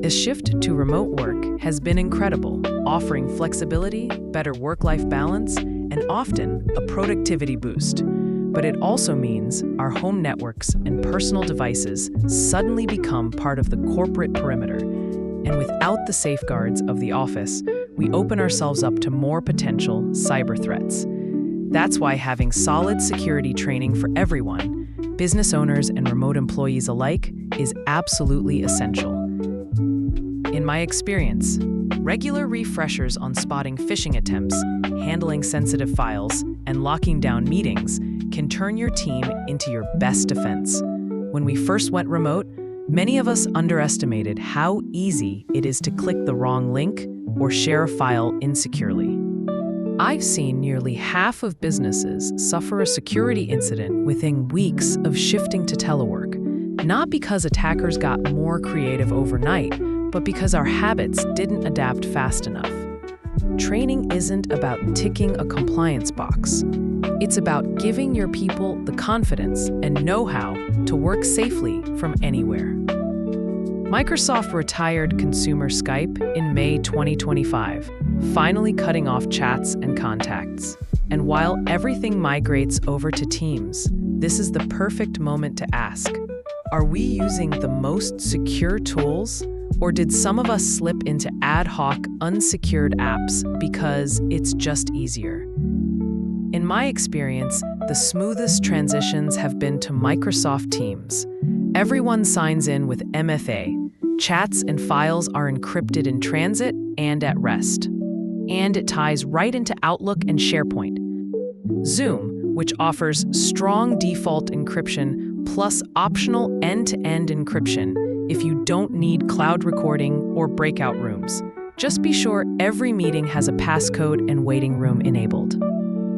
The shift to remote work has been incredible, offering flexibility, better work-life balance, and often a productivity boost. But it also means our home networks and personal devices suddenly become part of the corporate perimeter. And without the safeguards of the office, we open ourselves up to more potential cyber threats. That's why having solid security training for everyone, business owners and remote employees alike, is absolutely essential. In my experience, regular refreshers on spotting phishing attempts, handling sensitive files, and locking down meetings can turn your team into your best defense. When we first went remote, many of us underestimated how easy it is to click the wrong link or share a file insecurely. I've seen nearly half of businesses suffer a security incident within weeks of shifting to telework, not because attackers got more creative overnight, but because our habits didn't adapt fast enough. Training isn't about ticking a compliance box. It's about giving your people the confidence and know-how to work safely from anywhere. Microsoft retired consumer Skype in May 2025, finally cutting off chats and contacts. And while everything migrates over to Teams, this is the perfect moment to ask, are we using the most secure tools? Or did some of us slip into ad hoc, unsecured apps because it's just easier? In my experience, the smoothest transitions have been to Microsoft Teams. Everyone signs in with MFA. Chats and files are encrypted in transit and at rest. And it ties right into Outlook and SharePoint. Zoom, which offers strong default encryption plus optional end-to-end encryption if you don't need cloud recording or breakout rooms. Just be sure every meeting has a passcode and waiting room enabled.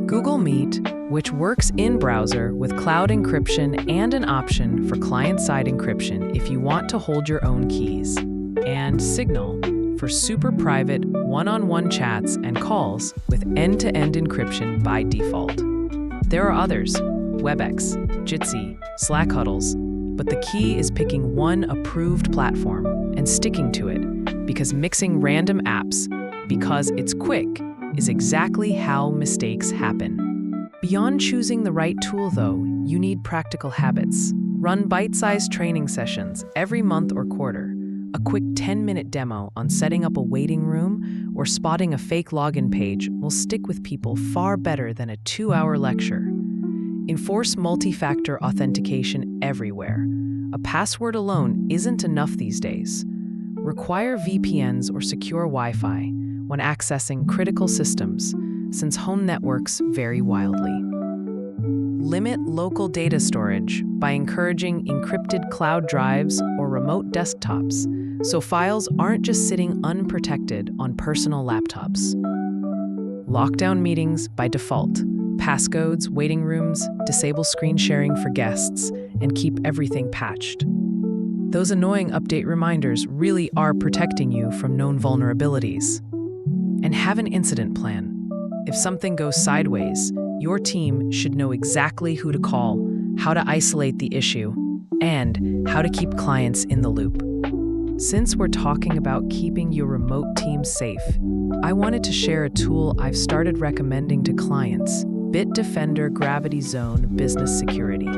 Google Meet, which works in browser with cloud encryption and an option for client-side encryption if you want to hold your own keys. And Signal, for super private one-on-one chats and calls with end-to-end encryption by default. There are others, WebEx, Jitsi, Slack huddles, but the key is picking one approved platform and sticking to it, because mixing random apps, because it's quick, is exactly how mistakes happen. Beyond choosing the right tool, though, you need practical habits. Run bite-sized training sessions every month or quarter. A quick 10-minute demo on setting up a waiting room or spotting a fake login page will stick with people far better than a 2-hour lecture. Enforce multi-factor authentication everywhere. A password alone isn't enough these days. Require VPNs or secure Wi-Fi when accessing critical systems, since home networks vary wildly. Limit local data storage by encouraging encrypted cloud drives or remote desktops, so files aren't just sitting unprotected on personal laptops. Lockdown meetings by default. Passcodes, waiting rooms, disable screen sharing for guests, and keep everything patched. Those annoying update reminders really are protecting you from known vulnerabilities. And have an incident plan. If something goes sideways, your team should know exactly who to call, how to isolate the issue, and how to keep clients in the loop. Since we're talking about keeping your remote team safe, I wanted to share a tool I've started recommending to clients, Bitdefender Gravity Zone Business Security.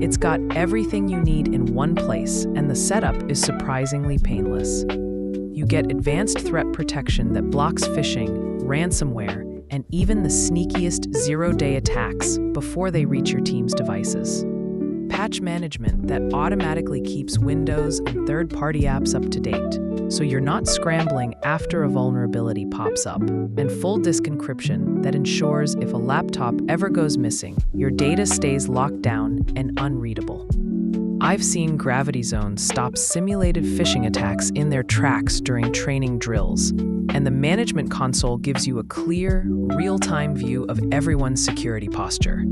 It's got everything you need in one place, and the setup is surprisingly painless. You get advanced threat protection that blocks phishing, ransomware, and even the sneakiest zero-day attacks before they reach your team's devices. Patch management that automatically keeps Windows and third-party apps up to date, so you're not scrambling after a vulnerability pops up. And full disk encryption that ensures if a laptop ever goes missing, your data stays locked down and unreadable. I've seen Gravity Zones stop simulated phishing attacks in their tracks during training drills, and the management console gives you a clear, real-time view of everyone's security posture.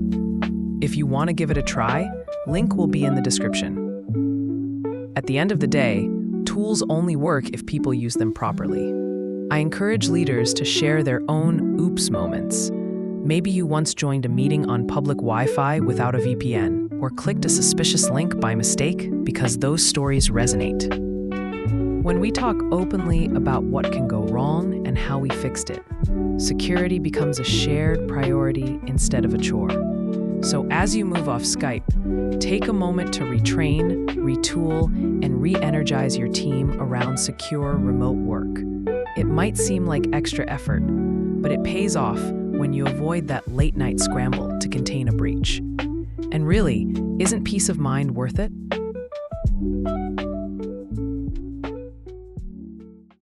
If you want to give it a try, link will be in the description. At the end of the day, tools only work if people use them properly. I encourage leaders to share their own oops moments. Maybe you once joined a meeting on public Wi-Fi without a VPN, or clicked a suspicious link by mistake, because those stories resonate. When we talk openly about what can go wrong and how we fixed it, security becomes a shared priority instead of a chore. So as you move off Skype, take a moment to retrain, retool, and re-energize your team around secure remote work. It might seem like extra effort, but it pays off when you avoid that late-night scramble to contain a breach. And really, isn't peace of mind worth it?